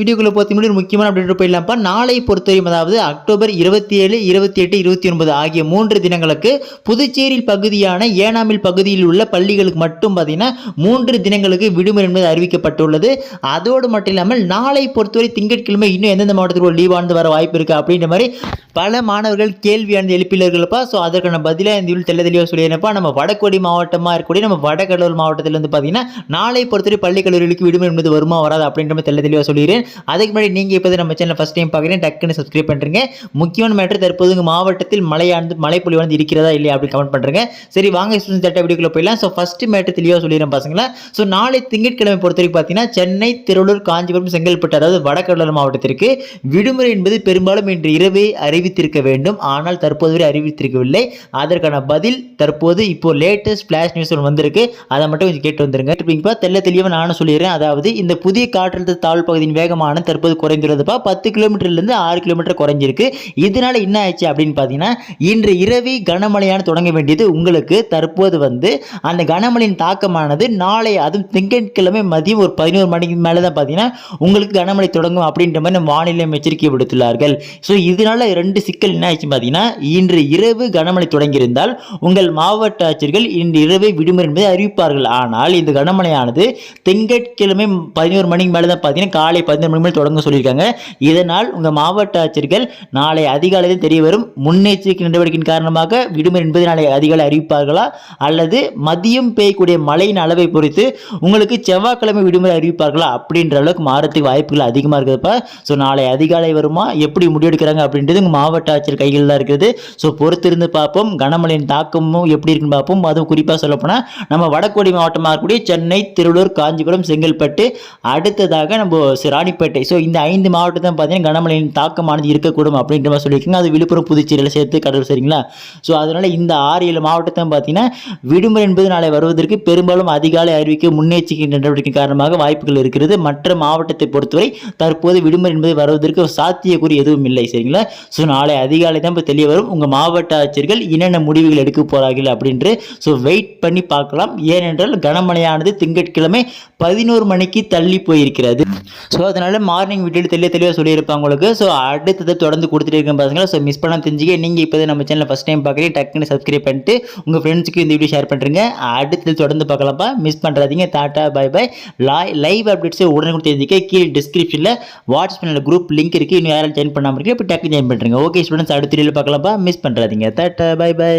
வீடியோக்குள்ள பார்த்து முன்னாடி முக்கியமான அப்டேட் போயிடலாம்ப்பா. நாளை பொறுத்தவரையும் அதாவது அக்டோபர் 27, 28, 29 ஆகிய 3 தினங்களுக்கு புதுச்சேரி பகுதியான ஏனாமில் பகுதியில் உள்ள பள்ளிகளுக்கு மட்டும் பார்த்தீங்கன்னா 3 தினங்களுக்கு விடுமுறை என்பது அறிவிக்கப்பட்டுள்ளது. அதோடு மட்டும் இல்லாமல் நாளை பொறுத்தவரை திங்கட்கிழமை இன்னும் எந்தெந்த மாவட்டத்தில் லீவானது வர வாய்ப்பு இருக்கு அப்படின்ற மாதிரி பல மாணவர்கள் கேள்வியானது எழுப்பினார்களப்பா. ஸோ அதற்கான பதிலாக இந்த வீடியோ தெளிவாக சொல்லியிருப்பா. நம்ம வடகோடி மாவட்டமாக இருக்கக்கூடிய நம்ம வடகடலூர் மாவட்டத்தில் வந்து பார்த்தீங்கன்னா நாளை பொறுத்தவரை பள்ளி கல்லூரிகளுக்கு விடுமுறை என்பது வருமா வராது அப்படின்ற மாதிரி தெளிவாக சொல்லிடுறேன். அதுக்கு முன்னாடி நீங்கள் இப்போ நம்ம சேனல் ஃபஸ்ட் டைம் பார்க்குறேன் டக்குன்னு சப்ஸ்கிரைப் பண்ணுறீங்க. முக்கியமான மேட்டர் தற்போது உங்கள் மாவட்டத்தில் மழைப்பொழிவானது இருக்கிறதா இல்லையா அப்படின்னு கமெண்ட் பண்ணுறேங்க. சரி வாங்க ஸ்டூடெண்ட்ஸ் டேட்டா வீடியோக்குள்ள போயிடலாம். ஸோ ஃபஸ்ட்டு மேட்டர் தெளிவாக சொல்லிடுறேன் பசங்களா. ஸோ நாளை திங்கட்கிழமை பொறுத்தவரைக்கும் பார்த்தீங்கன்னா சென்னை, திருவள்ளூர், காஞ்சிபுரம், செங்கல்பட்டு அதாவது வடகடலூர் மாவட்டத்திற்கு விடுமுறை என்பது பெரும்பாலும் இன்று இரவே அறிவித்திருக்க வேண்டும். ஆனால் தற்போது வரை அறிவித்திருக்கவில்லை. அதற்கான பதில் தற்போது இப்போ லேட்டஸ்ட் ஃபிளாஷ் நியூஸ் வந்திருக்கு. அதை மட்டும் கொஞ்சம் கேட்டு வந்துருங்க. தெளிவாக நானும் சொல்லிடுறேன். அதாவது இந்த புதிய காற்றழுத்த தாழ்வு பகுதியின் வேகமான தற்போது குறைந்துள்ளதுப்பா. 10 கிலோமீட்டர்லேருந்து 6 கிலோமீட்டர் குறைஞ்சிருக்கு. இதனால என்ன ஆயிடுச்சு அப்படின்னு பார்த்தீங்கன்னா இன்று இரவே கனமழையான தொடங்க வேண்டியது உங்களுக்கு தற்போது வந்து அந்த கனமழையின் தாக்கமானது நாளை அதுவும் திங்கட்கிழமை மதியம் ஒரு 11 மணிக்கு மேலே தான் பார்த்தீங்கன்னா உங்களுக்கு கனமழை தொடங்கும் அப்படின்ற மாதிரி நம்ம வானிலை எச்சரிக்கை விடுத்துள்ளார்கள். ஸோ இதனால 2 சிக்கல் என்ன ஆயிடுச்சு பார்த்தீங்கன்னா இன்று இரவு கனமழை தொடங்கியிருந்தால் உங்கள் மாவட்ட ஆட்சியர்கள் இன்று இரவே விடுமுறை என்பதை அறிவிப்பார்கள். ஆனால் இந்த கனமழையானது திங்கட்கிழமை 11 மணிக்கு மேலே தான் பார்த்தீங்கன்னா காலை 11 மணி மேலே தொடங்க சொல்லியிருக்காங்க. இதனால் உங்கள் மாவட்ட ஆட்சியர்கள் நாளை அதிகாலையில் தெரிய வரும். முன்னெச்சரிக்கை நடவடிக்கையின் காரணமாக விடுமுறை என்பது நாளை அதிகாலை அறிவிப்பார்களா அல்லது மதியம் பெய்யக்கூடிய மழையின் அளவை பொறுத்து உங்களுக்கு செவ்வாய்க்கிழமை விடுமுறை அறிவிப்பார்களா அப்படின்ற அளவுக்கு மாறத்துக்கு வாய்ப்புகள் அதிகமாக இருக்குதுப்பா. ஸோ நாளை அதிகாலை வருமா எப்படி முடிவெடுக்கிறாங்க அப்படின்றது உங்கள் மாவட்ட ஆட்சியர் கையில் தான் இருக்குது. ஸோ பொறுத்திருந்து பார்ப்போம். கனமழையின் தாக்கமும் எப்படி இருக்குன்னு பார்ப்போம். அதுவும் குறிப்பாக சொல்லப்போனால் நம்ம வடகோடி மாவட்டமாக இருக்கக்கூடிய சென்னை, திருவள்ளூர், காஞ்சிபுரம், செங்கல்பட்டு அடுத்ததாக நம்ம ராணிப்பேட்டை. ஸோ இந்த 5 மாவட்டம் தான் பார்த்தீங்கன்னா கனமழையின் தாக்கமானது இருக்கக்கூடும் அப்படின்ற மாதிரி சொல்லியிருக்காங்க. அது விழுப்புரம், புதுச்சேரியில் சேர்த்து கடல் சரிங்களா. ஸோ அதனால் இந்த 6-7 மாவட்டத்தை பார்த்தீங்கன்னா விடுமுறை என்பது நாளை வருவதற்கு பெரும்பாலும் அதிகாலை அறிவிக்க முன்னெச்சரிக்கை நடவடிக்கை காரணமாக வாய்ப்புகள் இருக்கிறது. மற்ற மாவட்டத்தை பொறுத்தவரை தற்போது விடுமுறை என்பது வருவதற்கு சாத்தியக்கூறு எதுவும் இல்லை சரிங்களா. ஸோ நாளை அதிகாலை தான் இப்போ தெரிய வரும் உங்கள் மாவட்ட ஆட்சியர்கள் என்னென்ன முடிவுகள் எடுக்க போகிறார்கள் அப்படின்று. ஸோ வெயிட் பண்ணி பார்க்கலாம். ஏனென்றால் கனமழையானது திங்கட்கிழமை 11 மணிக்கு தள்ளி போயிருக்கிறது. ஸோ அதனால் மார்னிங் வீட்டில் தெளிவாக சொல்லியிருப்பாங்க உங்களுக்கு. ஸோ அடுத்ததை தொடர்ந்து கொடுத்துட்டு இருக்கேன் பாருங்க. ஸோ மிஸ் பண்ணால் தெரிஞ்சுக்க நீங்கள் இப்போ நம்ம சேனல் ஃபஸ்ட் டைம் பார்க்குறீங்க டக்குன்னு சப்ஸ்கிரைப் பண்ணிட்டு உங்கள் ஃப்ரெண்ட்ஸுக்கு இந்த வீடியோ ஷேர் பண்ணுறீங்க. அடுத்தது தொடர்ந்து பார்க்கலாம்ப்பா. மிஸ் பண்ணுறாதீங்க. Tata bye bye. லைவ் அப்டேட்ஸை உடனே தெரிஞ்சுக்க கீழே டிஸ்கிரிப்ஷனில் வாட்ஸ்அப் குரூப் லிங்க் இருக்குது. இன்னும் யாரும் ஜாயின் பண்ணாமல் இருக்கு இப்போ டக்கு ஜாயின் பண்ணுறீங்க. ஓகே ஸ்டூடெண்ட்ஸ் அடுத்த வீடியோவில் பார்க்கலாம்ப்பா. மிஸ் பண்ணுறாதீங்க. Tata bye by.